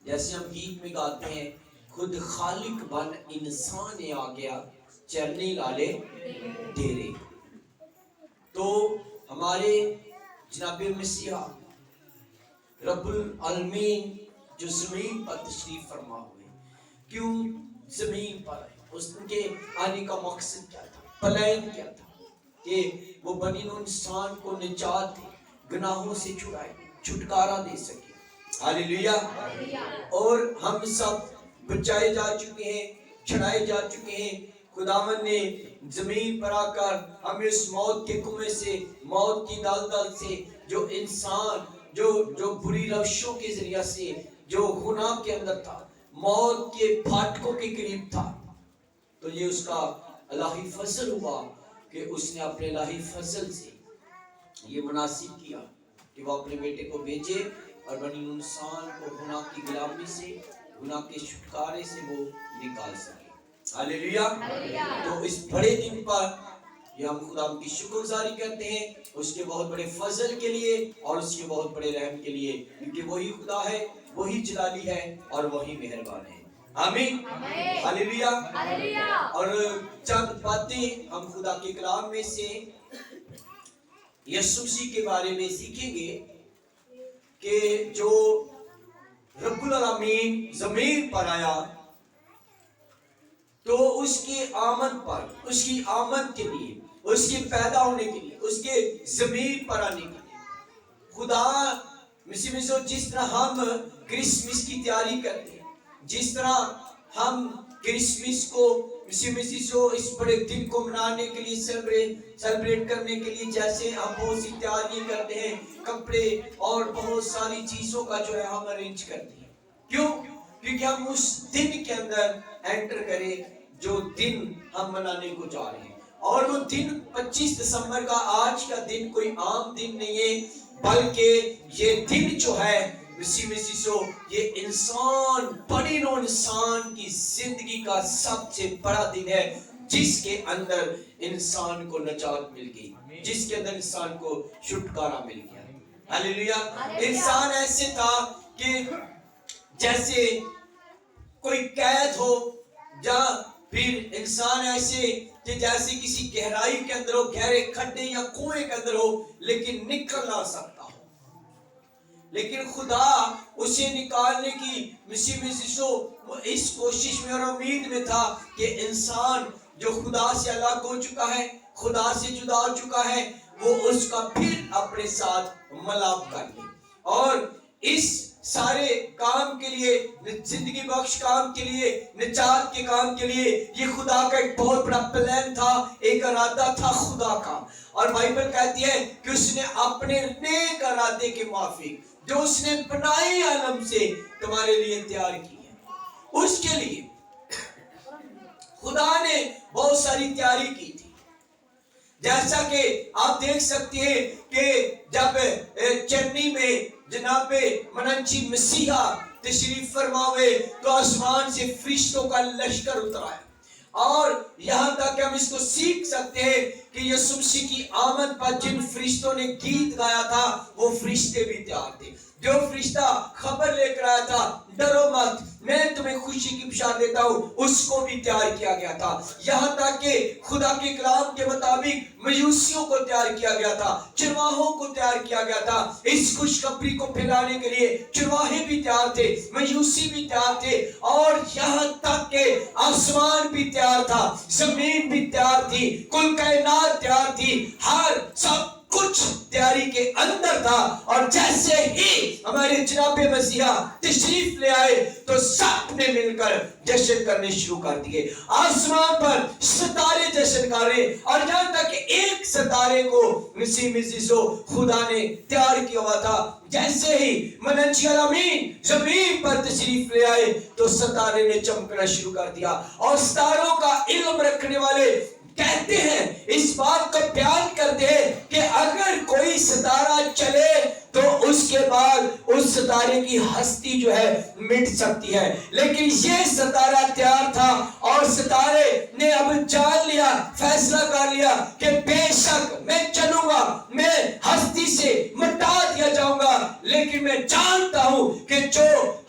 جیسے ہم گیت میں گاتے ہیں خود خالق بن انسان آ گیا چرنی لالے ڈیرے. تو ہمارے جناب مسیح رب العالمین جو زمین پر تشریف فرما ہوئے، کیوں زمین پر آئے؟ اس کے آنے کا مقصد کیا تھا، پلان کیا تھا؟ کہ وہ بنی نوع انسان کو نجات دے، گناہوں سے چھڑائے، چھٹکارا دے سکے. ہاللیلویا. اور ہم سب بچائے جا چکے ہیں، چھڑائے جا چکے ہیں. خداوند نے زمین پر آ کر ہمیں اس موت کے کنویں سے، موت کی دلدل سے، جو انسان جو بری روشوں کے ذریعہ سے، جو گناہ کے اندر تھا، موت کے پھاٹکوں کے قریب تھا، تو یہ اس کا الہی فضل ہوا کہ اس نے اپنے الہی فضل سے یہ مناسب کیا کہ وہ اپنے بیٹے کو بھیجے اور بنی انسان کو گناہ کی غلامی سے، گناہ کے چھٹکارے سے وہ نکال سکے. ہاللیلویا. تو اس بڑے دن پر یہ ہم خدا کی شکر گزاری کرتے ہیں اس کے بہت بڑے فضل کے لیے اور اس کے بہت بڑے رحم کے لیے، کیونکہ وہی خدا ہے، وہی جلالی ہے اور وہی مہربان ہے. آمین. ہاللیلویا. اور چند باتیں ہم خدا کے کلام میں سے یسوع مسیح کے بارے میں سیکھیں گے کہ جو رب العالمین زمین پر آیا تو اس کی آمد پر، اس کی آمد کے لیے، اس کے پیدا ہونے کے لیے، اس کے زمین پر آنے کے لیے خدا مسیح جس طرح ہم کرسمس کی تیاری کرتے ہیں، جس طرح ہم کرسمس کو مسیح اس بڑے دن کو منانے کے لیے، سیلیبریٹ کرنے کے لیے جیسے ہم بہت سی تیاری کرتے ہیں، کپڑے اور بہت ساری چیزوں کا جو ہے ہم ارینج کرتے ہیں. کیوں؟ کیونکہ ہم اس دن کے اندر انٹر کریں جو دن ہم منانے کو جا رہے ہیں. اور وہ دن 25 دسمبر کا آج کا دن کوئی عام دن نہیں ہے، بلکہ یہ دن جو ہے یہ انسان، بڑی نوع انسان کی زندگی کا سب سے بڑا دن ہے، جس کے اندر انسان کو نجات مل گئی، جس کے اندر انسان کو چھٹکارا مل گیا. ہاللیلویا. انسان ایسے تھا کہ جیسے کوئی قید ہو، یا پھر انسان ایسے کہ جیسے کسی گہرائی کے اندر ہو، گہرے کھڈے یا کنویں کے اندر ہو لیکن نکل نہ سکتا ہو. لیکن خدا اسے نکالنے کی مسیح اس کوشش میں اور امید میں تھا کہ انسان جو خدا سے الگ ہو چکا ہے، خدا سے جدا ہو چکا ہے، وہ اس کا پھر اپنے ساتھ ملاپ کر لے. اور اس سارے کام کے لیے، زندگی بخش کام کے لیے، نجات کے کام کے لیے، یہ خدا کا ایک بہت بڑا پلان تھا، ایک ارادہ تھا خدا کا. اور بائبل کہتی ہے کہ اس نے اپنے نیک ارادے کے موافق جو اس نے بنائی عالم سے تمہارے لیے تیار کی ہے، اس کے لیے خدا نے بہت ساری تیاری کی تھی. جیسا کہ آپ دیکھ سکتے ہیں کہ جب چرنی میں جناب مننچی مسیحا تشریف فرما ہوئے تو آسمان سے فرشتوں کا لشکر اترا ہے. اور یہاں تک کہ ہم اس کو سیکھ سکتے ہیں کہ یسوع مسیح کی آمد پر جن فرشتوں نے گیت گایا تھا وہ فرشتے بھی تیار تھے. جو فرشتہ خبر لے کر آیا تھا ڈرو مت میں تمہیں خوشی کی بشارت دیتا ہوں، اس کو بھی تیار کیا گیا تھا. یہاں تک کہ خدا کے کلام کے مطابق میوسیوں کو تیار کیا گیا تھا، چرواہوں کو تیار کیا گیا تھا. اس خوشخبری کو پھیلانے کے لیے چرواہے بھی تیار تھے، میوسی بھی تیار تھے، اور یہاں تک کہ آسمان بھی تیار تھا، زمین بھی تیار تھی، کل کائنات تیار تھی، ہر سب کچھ تیاری کے اندر تھا. اور جیسے ہی ہمارے جناب مسیحا تشریف لے آئے تو سب نے مل کر جشن کرنے شروع کر دیے. آسمان پر ستارے جشن کر رہے، اور یہاں تک کہ ایک ستارے کو مسیح خدا نے تیار کیا ہوا تھا. جیسے ہی مننچی الامین زمین پر تشریف لے آئے تو ستارے نے چمکنا شروع کر دیا. اور ستاروں کا علم رکھنے والے کہتے ہیں، اس بات کو بیان کرتے ہیں کہ اگر کوئی ستارہ چلے تو اس کے بعد اس ستارے کی ہستی جو ہے مٹ سکتی ہے. لیکن یہ ستارہ تیار تھا، اور ستارے نے اب جان لیا، فیصلہ کر لیا کہ بے شک میں چلوں گا، میں ہستی سے مٹا دیا جاؤں گا، لیکن میں جانتا ہوں کہ جو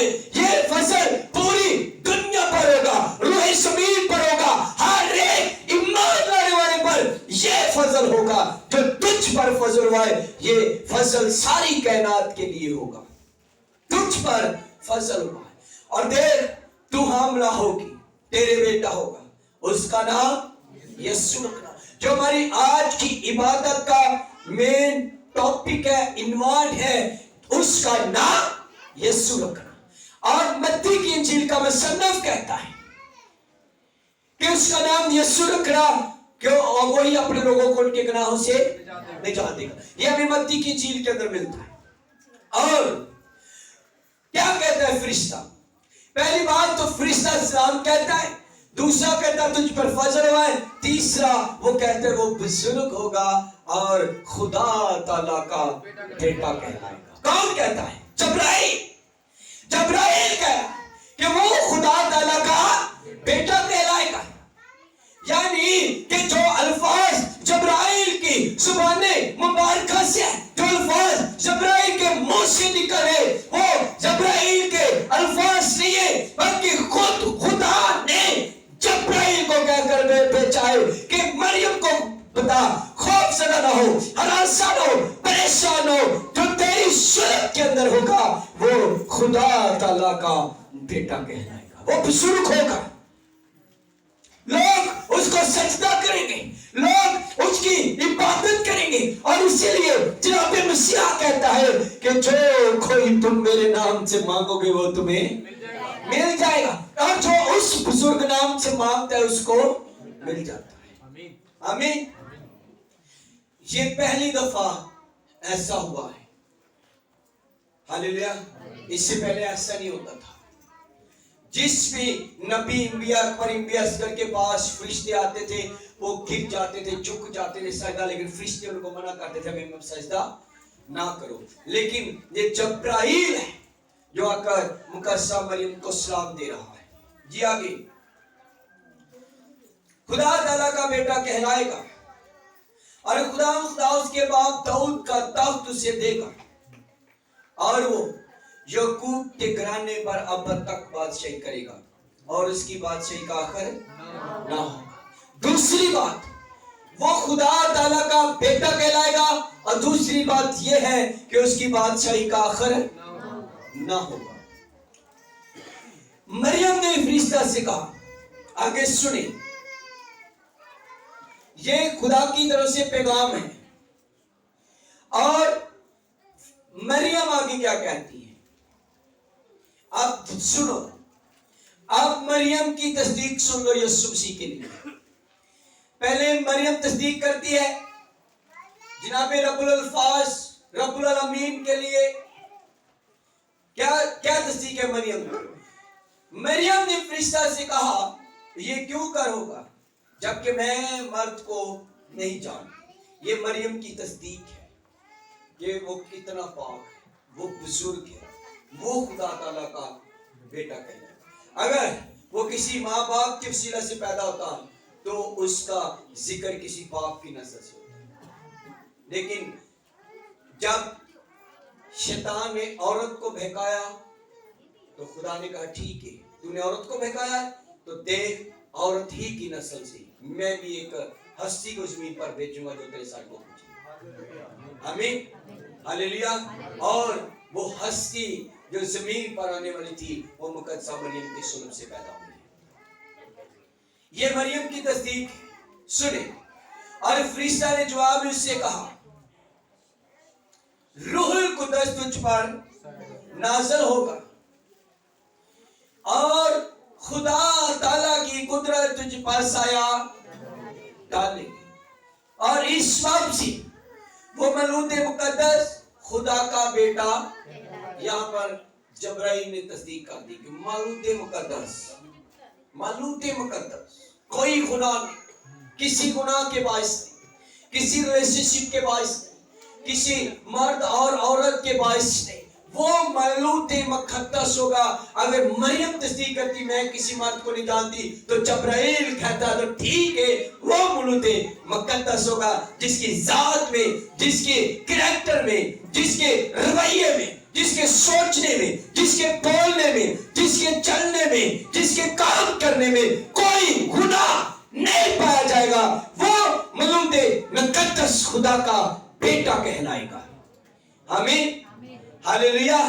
ہے یہ فضل پوری دنیا پر ہوگا، روح زمین پر ہوگا، ہر ایک ایمان لانے والے پر یہ فضل ہوگا۔ جو تجھ پر فضل ہوا ہے یہ فضل ساری کائنات کے لیے ہوگا، تجھ پر فضل ہوا ہے۔ اور دیکھ تو حاملہ ہوگی، تیرے بیٹا ہوگا، اس کا نام یسوع رکھنا۔ جو ہماری آج کی عبادت کا مین ٹاپک ہے، عنوان ہے، اس کا نام یسوع رکھنا۔ اور متی کی انجیل کا مصنف کہتا ہے کہ اس کا نام یسوع رکھنا کیوں، اور وہی اپنے لوگوں کو ان کے گناہوں سے نجات دے گا۔ یہ ہمیں متی کی انجیل کے اندر ملتا ہے۔ اور کیا کہتا ہے فرشتہ؟ پہلی بات تو فرشتہ سلام کہتا ہے، دوسرا کہتا ہے تجھ پر فضل ہوا ہے، تیسرا وہ کہتے ہیں وہ بزرگ ہوگا اور خدا تعالیٰ کا بیٹا کہلائے گا۔ کون کہتا ہے؟ جبرائیل۔ جبرائیل کہا کہ وہ خدا تعالیٰ کا بیٹا کہلائے گا۔ یعنی کہ جو الفاظ جبرائیل کی زبان مبارکہ سے، جو الفاظ جبرائیل کے منہ سے نکلے، وہ جبرائیل کے الفاظ نہیں ہے، بلکہ خود خدا نے جبرائیل کو کہہ کر بھیجا ہے کہ مریم کو بتا، خوف زدہ نہ ہو، ہراساں نہ ہو، پریشان ہو، جو تیری صورت کے اندر ہوگا وہ خدا تعالیٰ کا بیٹا کہلائے گا، وہ بزرگ ہوگا، لوگ اس کو سجدہ کریں گے، لوگ اس کی عبادت کریں گے۔ اور اسی لیے جناب مسیح کہتا ہے کہ جو کوئی تم میرے نام سے مانگو گے وہ تمہیں مل جائے گا، اور جو اس بزرگ نام سے مانگتا ہے اس کو مل جاتا ہے۔ آمین۔ یہ پہلی دفعہ ایسا ہوا ہے، ہاللیلویا۔ اس سے پہلے ایسا نہیں ہوتا تھا۔ جس بھی نبی انبیاء اکبر انبیاء اصغر کے پاس فرشتے آتے تھے وہ گر جاتے تھے، جھک جاتے تھے سجدہ، لیکن فرشتے ان کو منع کرتے تھے ہمیں سجدہ نہ کرو۔ لیکن یہ جبرائیل ہے جو آ کر مقدسہ مریم کو سلام دے رہا ہے۔ جی آگے، خدا تعالیٰ کا بیٹا کہلائے گا اور خدا اس کے باپ داؤد کا تخت اسے دے گا، اور وہ یعقوب کے گھرانے پر اب تک بادشاہی کرے گا، اور اس کی بادشاہی کا آخر نہ ہوگا۔ دوسری بات، وہ خدا تعالیٰ کا بیٹا کہلائے گا، اور دوسری بات یہ ہے کہ اس کی بادشاہی کا آخر نہ ہوگا۔ مریم نے فرشتہ سے کہا، آگے سنیں، یہ خدا کی طرف سے پیغام ہے، اور مریم آگے کیا کہتی ہے؟ اب سنو، اب مریم کی تصدیق سن لو یسوع مسیح کے لیے۔ پہلے مریم تصدیق کرتی ہے جناب رب الالفاظ رب العالمین کے لیے۔ کیا تصدیق ہے مریم؟ مریم نے فرشتہ سے کہا یہ کیوں کر ہوگا جبکہ میں مرد کو نہیں جانتی۔ یہ مریم کی تصدیق ہے کہ وہ کتنا پاک ہے، وہ بزرگ ہے، وہ خدا تعالیٰ کا بیٹا کہلاتا ہے۔ اگر وہ کسی ماں باپ کے وسیلہ سے پیدا ہوتا تو اس کا ذکر کسی باپ کی نسل سے ہوتا، لیکن جب شیطان نے عورت کو بہکایا تو خدا نے کہا ٹھیک ہے، تو نے عورت کو بہکایا ہے تو دیکھ عورت ہی کی نسل سے میں بھی ایک ہستی کو زمین پر بھیجوں گا جو تیرے ساتھ کو پوچھے۔ آمین، ہاللیلویا۔ اور وہ ہستی جو زمین پر آنے والی تھی وہ مقدسہ مریم کی صلب سے پیدا ہوئی۔ یہ مریم کی تصدیق ہے، سنیں۔ اور فرشتہ نے جواب اس سے کہا روح القدس تجھ پر نازل ہوگا اور خدا تعالیٰ کی قدرت تجھ پر سایہ ڈالے گی، اور اس سبب سے وہ مولود مقدس خدا کا بیٹا، یہاں پر جبرائیل نے تصدیق کر دی کہ مولود مقدس، کوئی گناہ نہیں، کسی گناہ کے باعث نہیں، کسی ریلیشن شپ کے باعث نہیں، کسی مرد اور عورت کے باعث نہیں، وہ مولود مقدس ہوگا۔ اگر مریم تصدیق کرتی میں کسی مرد کو نہیں جانتی تو جبرائیل کہتا تو ٹھیک ہے، وہ مولود مقدس ہوگا جس کی ذات میں، جس کے کریکٹر میں، جس کے رویے میں، جس کے سوچنے میں، جس کے بولنے بولنے میں, جس کے چلنے میں, جس کے کام کرنے میں کوئی گناہ نہیں پایا جائے گا, وہ مولود مقدس خدا کا بیٹا کہلائے گا. آمین, ہاللیلویا.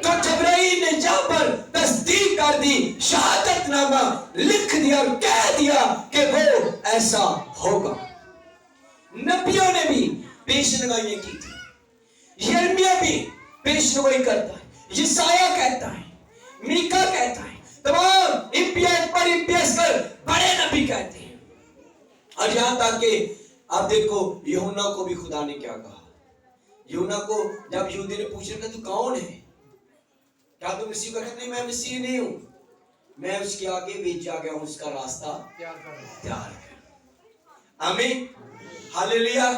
تو جبرائیل نے جہاں پر تصدیق کر دی, شہادت نامہ لکھ دیا اور کہہ دیا کہ وہ ایسا ہوگا. نبیوں نے بھی پیشنگوئیاں کی تھی, یرمیہ بھی پیشنگوئی کرتا ہے, یسایہ کہتا ہے, میکا کہتا ہے, تمام امپیاس پر امپیاس کر بڑے نبی کہتے ہیں. اور یہاں تک کہ آپ دیکھو یوحنا کو بھی خدا نے کیا کہا. یوحنا کو جب یہودی نے پوچھا کہ تو کون ہے, کیا تو مسیح کا؟ نہیں, میں مسیح نہیں ہوں, میں اس کے آگے بھیجا گیا ہوں اس کا راستہ تیار کر. آمین, ہاللیلویا.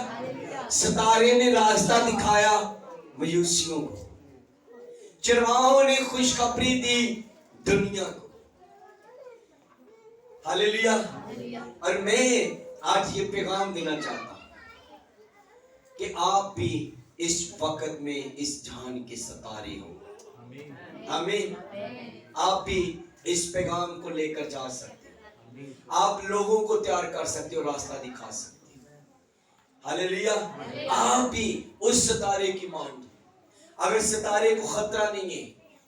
ستارے نے راستہ دکھایا میوسیوں کو, چرواہوں نے خوشخبری دی دنیا کو. ہاللیلویا. اور میں آج یہ پیغام دینا چاہتا ہوں کہ آپ بھی اس وقت میں اس جہان کے ستارے ہو. آمین. آپ بھی اس پیغام کو لے کر جا سکتے ہیں, آپ لوگوں کو تیار کر سکتے ہو, راستہ دکھا سکتے ہیں. ہاللیلویا. آپ بھی اس ستارے کی مانند. اگر ستارے کو خطرہ نہیں ہے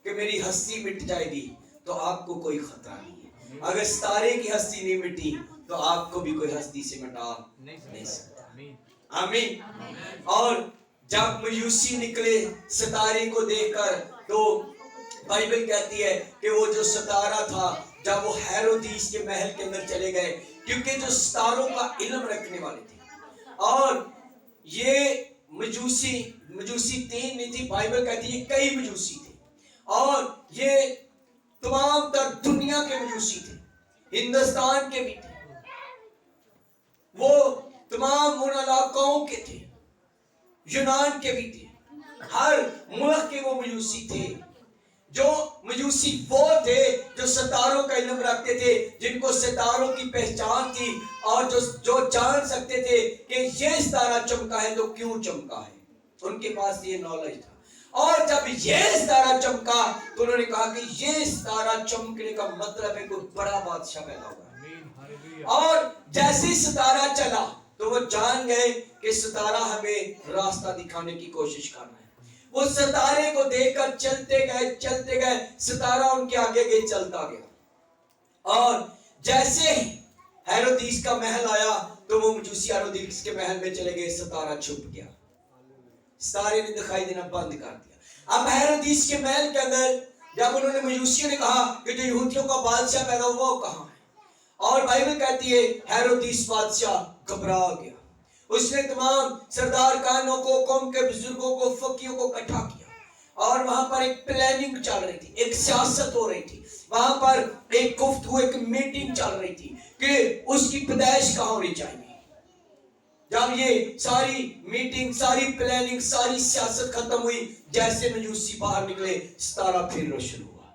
کہ میری ہستی مٹ جائے گی, تو آپ کو کوئی خطرہ نہیں ہے. اگر ستارے کی ہستی نہیں مٹی تو آپ کو بھی کوئی ہستی سے مٹا نہیں سکتا. آمین. اور جب میوسی نکلے ستارے کو دیکھ کر, تو بائبل کہتی ہے کہ وہ جو ستارہ تھا, جب وہ ہیرودیس کے محل کے اندر چلے گئے, کیونکہ جو ستاروں کا علم رکھنے والے تھے, اور یہ مجوسی تین نہیں تھی, بائبل کہتی ہے کئی مجوسی تھے, اور یہ تمام تر دنیا کے مجوسی تھے, ہندوستان کے بھی تھے, وہ تمام ان علاقوں کے تھے, یونان کے بھی تھے, ہر ملک کے وہ مجوسی تھے. جو مجوسی وہ تھے جو ستاروں کا علم رکھتے تھے, جن کو ستاروں کی پہچان تھی, اور جو جان سکتے تھے کہ یہ ستارہ چمکا ہے تو کیوں چمکا ہے. ان کے پاس یہ نالج تھا. اور جب یہ ستارہ چمکا تو انہوں نے کہا کہ یہ ستارہ چمکنے کا مطلب ہے کوئی بڑا بادشاہ پیدا ہوگا. اور جیسے ہی ستارہ چلا تو وہ جان گئے کہ ستارہ ہمیں راستہ دکھانے کی کوشش کر رہا ہے. وہ ستارے کو دیکھ کر چلتے گئے, ستارہ ان کے آگے گئے چلتا گیا. اور جیسے ہیرودیس کا محل آیا تو وہ مجوسی ہیرودیس کے محل میں چلے گئے, ستارہ چھپ گیا, ستارے نے دکھائی دینا بند کر دیا. اب ہیرودیس کے محل کے اندر جب انہوں نے مجوسیوں نے کہا کہ جو یہودیوں کا بادشاہ پیدا ہوا وہ کہاں ہے, اور بائبل کہتی ہے ہیرودیس بادشاہ گھبرا گیا. اس نے تمام سردار کہانوں کو, قوم کے بزرگوں کو, فقیوں کو اکٹھا کیا, اور وہاں پر ایک پلاننگ چل رہی تھی, ایک سیاست ہو رہی تھی, وہاں پر ایک گفتگو, ایک میٹنگ چل رہی تھی کہ اس کی پیدائش کہاں ہونی چاہیے. جب یہ ساری میٹنگ, ساری پلاننگ, ساری سیاست ختم ہوئی, جیسے مجوسی باہر نکلے ستارہ پھر روشن ہوا.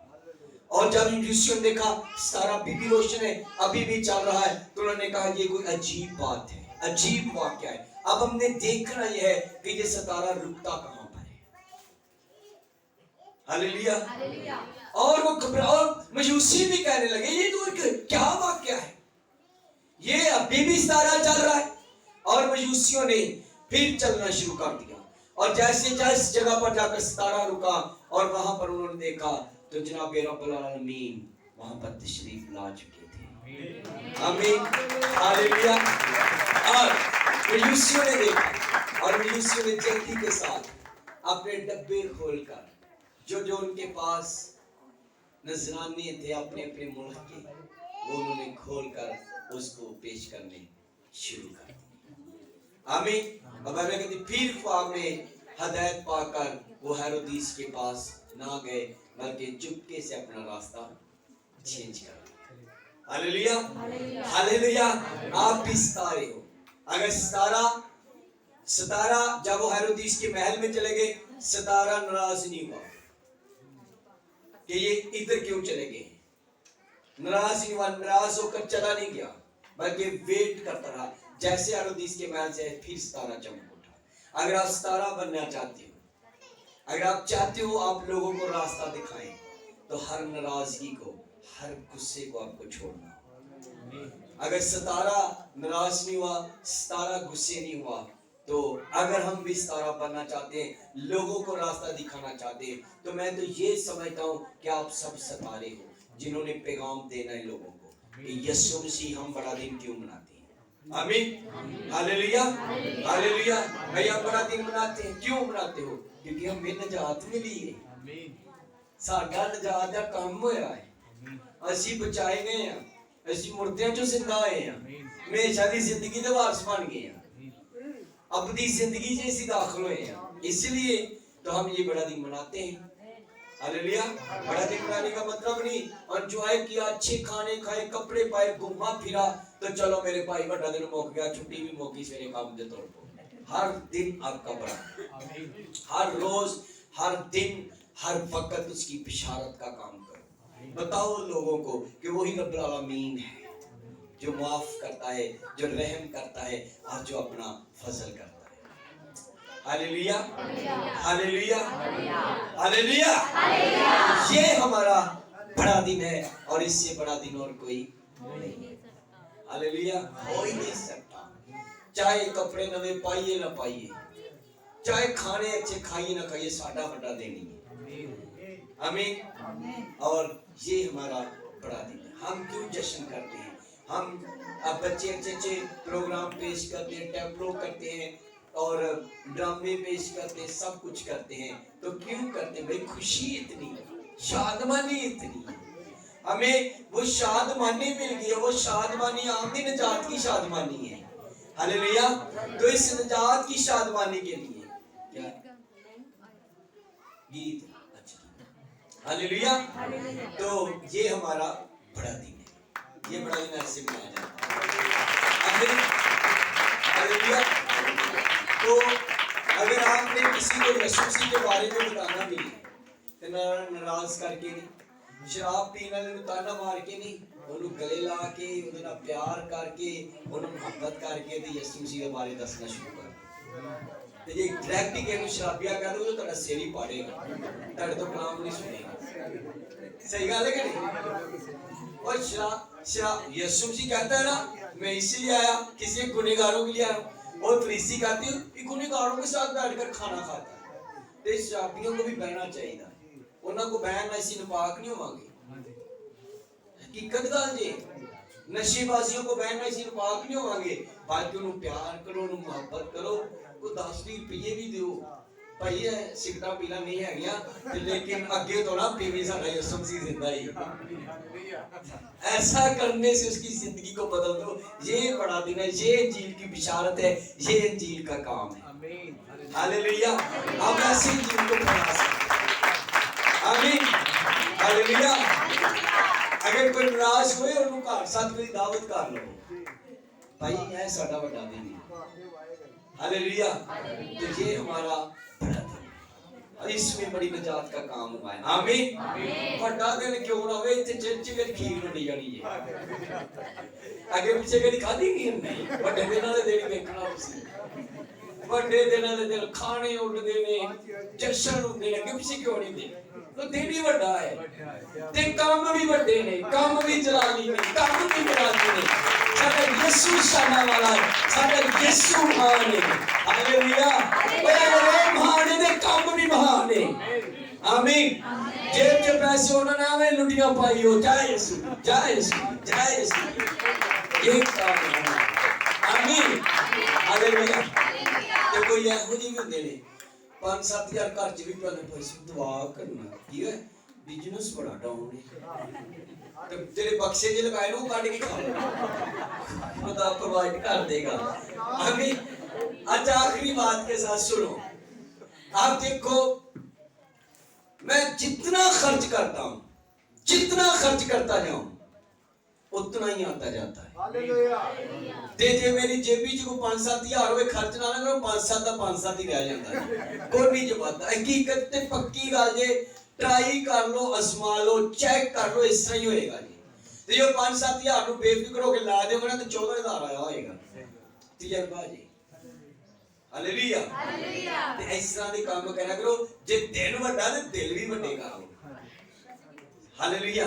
اور جب مجوسیوں نے دیکھا ستارہ بھی روشن ہے, ابھی بھی چل رہا ہے, تو انہوں نے کہا یہ کوئی عجیب بات ہے, عجیب واقعہ ہے. اب ہم نے دیکھنا یہ ہے کہ یہ ستارہ رکتا کہاں پر ہے. ہاللیلویا. اور وہ گھبراؤ, مجوسی بھی کہنے لگے یہ تو کیا واقعہ ہے, یہ ابھی بھی ستارہ چل رہا ہے. اور مجوسیوں نے پھر چلنا شروع کر دیا, اور جیسے جس جگہ پر جا کر ستارہ رکا اور وہاں پر انہوں نے دیکھا تو جناب رب العالمین وہاں پر تشریف لا چکے تھے. آمین, ہاللیلویا. اور مجوسیوں نے دیکھا, اور مجوسیوں نے جلدی کے ساتھ اپنے ڈبے کھول کر جو ان کے پاس نذرانے تھے اپنے اپنے ملک کے, وہ انہوں نے کھول کر اس کو پیش کرنے شروع کر دیا. آمین. اب ہمیں کہتے پھر خواب میں ہدایت پا کر وہ ہیرودیس کے پاس نہ گئے, بلکہ چپکے سے اپنا راستہ چینج کر دیا. ہاللیلویا, ہاللیلویا. آپ بھی ستارے ہو. اگر ستارہ جب وہ ہیرودیس کے محل میں چلے گئے, ستارہ ناراض نہیں ہوا کہ یہ ادھر کیوں چلے گئے, ناراض نہیں ہوا, ناراض ہو کر چلا نہیں گیا, بلکہ ویٹ کرتا رہا. جیسے ہیرودیس کے محل سے پھر ستارہ چمک اٹھا. اگر آپ ستارہ بننا چاہتے ہو, اگر آپ چاہتے ہو آپ لوگوں کو راستہ دکھائیں, تو تو ہر ناراضگی کو, ہر غصے کو آپ کو چھوڑنا. اگر ستارہ ناراض نہیں ہوا, ستارہ غصے نہیں ہوا, تو اگر ہم بھی ستارہ بننا چاہتے ہیں, لوگوں کو راستہ دکھانا چاہتے ہیں, تو میں تو یہ سمجھتا ہوں کہ آپ سب ستارے ہو جنہوں نے پیغام دینا ہے لوگوں کو کہ یسوع مسیح ہم بڑا دن کیوں مناتے ہیں. آمین, ہاللیلویا, ہاللیلویا. بھائی ہم بڑا دن مناتے ہیں, کیوں مناتے ہو؟ کیونکہ ہمیں نجات ملی ہے, ساڈا نجات کا کام ہوا ہے, اسی بچائے گئے ہیں, اسی مردیاں چوں زندہ ہوئے ہیں, ہمیشہ دی زندگی دے وارث بن گئے ہیں, ابدی زندگی جیسی داخل ہوئے ہیں. اس لیے تو ہم یہ بڑا دن مناتے ہیں. ہاللیلویا. بڑا دن منانے کا مطلب نہیں انجوائے کیا, اچھے کھانے کھائے, کپڑے پائے, گھوما پھرا تو چلو میرے بھائی بڑا دن موک گیا, چھٹی بھی موکی, سویرے کام دے طور پر. ہر دن آپ کا بڑا, ہر روز, ہر دن, ہر وقت اس کی بشارت کا کام کرو. بتاؤ لوگوں کو کہ وہی رب العالمین ہے جو معاف کرتا ہے, جو رحم کرتا ہے, اور جو اپنا فضل کرتا ہے. ہاللیلویا, ہاللیلویا, ہاللیلویا. یہ ہمارا بڑا دن ہے, اور اس سے بڑا دن اور کوئی نہیں. ہاللیلویا, ہو ہی نہیں سکتا. چاہے کپڑے نوے پائیے نہ پائیے, چاہے کھانے اچھے کھائیے نہ کھائیے, ساڈا بڑا دن ہی ہے. آمین. اور یہ ہمارا بڑا دن ہے. ہم کیوں جشن کرتے ہیں؟ ہم اب بچے اچھے اچھے پروگرام پیش کرتے ہیں, ٹیمپلو کرتے ہیں, اور ڈرامے پیش کرتے ہیں, سب کچھ کرتے ہیں. تو کیوں کرتے ہیں بھائی؟ خوشی اتنی, شادمانی اتنی, ہمیں وہ شادمانی مل گئی ہے. وہ شادمانی آمدی نجات کی شادمانی ہے. ہاللیلویا. تو اس نجات کی شادمانی کے لیے کیا گیت, اچھا, ہاللیلویا. تو یہ ہمارا بڑا دن ہے, یہ بڑا دن ایسے منایا جاتا ہے. ہاللیلویا. تو اگر آپ نے کسی کو یسوع مسیح کے بارے میں بتانا بھی نہیں, ناراض کر کے نہیں, شراب پینے والے تانا مار کے نہیں, انہوں گلے لا کے, انہوں پیار کر کے, انہوں محبت کر کے یسوع مسیح کے بارے دسنا شروع کر. یہ ڈائریکٹ ہی کہ شرابیہ کہہ دو تو تھوڑا سر ہی پاڑے گا, تھوڑے تو کلام نہیں سنے گا. صحیح گل ہے کہ نہیں؟ اور شراب یسوع مسیح کہتا ہے نا, میں اسی لیے آیا, کسی گنہگاروں کے لیے آیا. اور فریسی کہتے ہیں کہ گنہگاروں کے ساتھ بیٹھ کر کھانا کھاتا ہے. تو شرابیوں کو بھی بہنا چاہیے, انہوں کو بہن ایسی نپاک نہیں ہوں گے. حقیقت گل جی, نشے بازیوں کو بہن ایسی نپاک نہیں ہوں گے. باقی انہوں پیار کرو, انہوں محبت کرو, کو 10 روپیے بھی دیو. بھائی سگٹا پیلا نہیں ہے گیا, لیکن اگے تو نہ پیوی ساڈا یسوع مسیح زندہ ہی. ایسا کرنے سے اس کی زندگی کو بدل دو. یہ بڑا دن ہے, یہ انجیل کی بشارت ہے, یہ انجیل کا کام ہے. ہاللیلویا. ہم ایسے انجیل کو پھیلا سکتے ہیں. آمین, ہاللیلویا. اگر کوئی ناراض ہوئے, انہوں کا ساتھ کوئی دعوت کر لو, بھائی یہ ساڈا بڑا دن ہے. ہاللیلویا. تو یہ ہمارا بڑا دن ہے, اور اس میں بڑی نجات کا کام ہوا ہے. آمین. بڑا دن کیوں نہ ہوئے, تے چرچ میں کھیر نہیں جانی ہے. اگے پیچھے کدی کھادی کھیر نہیں, بڑے دناں دے دن ویکھنا تسی, بڑے دناں دے دن کھانے اٹھدے نے, جشن ہوندے نے, اگے پیچھے کیوں نہیں دے؟ تو دن ہی بڑا ہے, تے کام بھی بڑے نے, کام بھی جلالی نے, کام بھی جلالی نے. ساڈا یسوع شاناں والا ہے, ساڈا یسوع مہان ہے. ہاللیلویا. وہ مہان ہے, کام بھی مہان ہے. آمین. جیب چ پیسے انہوں نے ہمیں لٹیاں پائی ہو, جائے یسوع, جائے یسوع, جائے یسوع. یہ کام ہے. آمین. ہاللیلویا. تے کوئی ایہو جہے بھی ہوندے نے 5-7 ہزار گھر چ بھی پہلے پیسے دعا کرنا, کی ہے بزنس بڑا ڈاؤن ہے, تے تیرے بکسے جے لگائے نا وہ کڈ کے کھا لے, خدا پرووائڈ کر دے گا. آمین. اچھا آخری بات کے ساتھ سنو. آپ دیکھو, میں جتنا خرچ کرتا ہوں, جتنا خرچ کرتا جاؤں, اتنا ہی آتا جاتا ہے. تے جے میری جیبی کو 5-7 ہزار ہوئے, خرچ نہ کرو, 5-7 دا 5-7 ہی رہ جاتا ہے. کوئی نہیں جماتا. حقیقت تے پکی گل جے, ٹرائی کر لو, ازما لو, چیک کر لو, اس طرح ہی ہوئے گا. تے جو 5-7 ہزار بے فکر ہو کے لا دے گا نا, تو 14,000 آیا ہوئے گا. تجربہ جی. ہاللیلویا. تے اس طرح دے کام کرا کرو, جے دل وڈا تے دل بھی وڈے کرو. ਹਾਲੇਲੂਇਆ।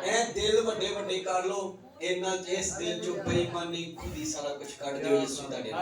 ਇਹ ਦਿਲ ਵੱਡੇ ਵੱਡੇ ਕਰ ਲੋ, ਇਹਨਾਂ ਇਸ ਦਿਲ ਚੋਂ ਬੇਈਮਾਨੀ ਖੁਦ ਹੀ ਸਾਰਾ ਕੁਝ ਕੱਢ ਦਿਓ ਯਿਸੂ ਦਾ ਨਾਮ।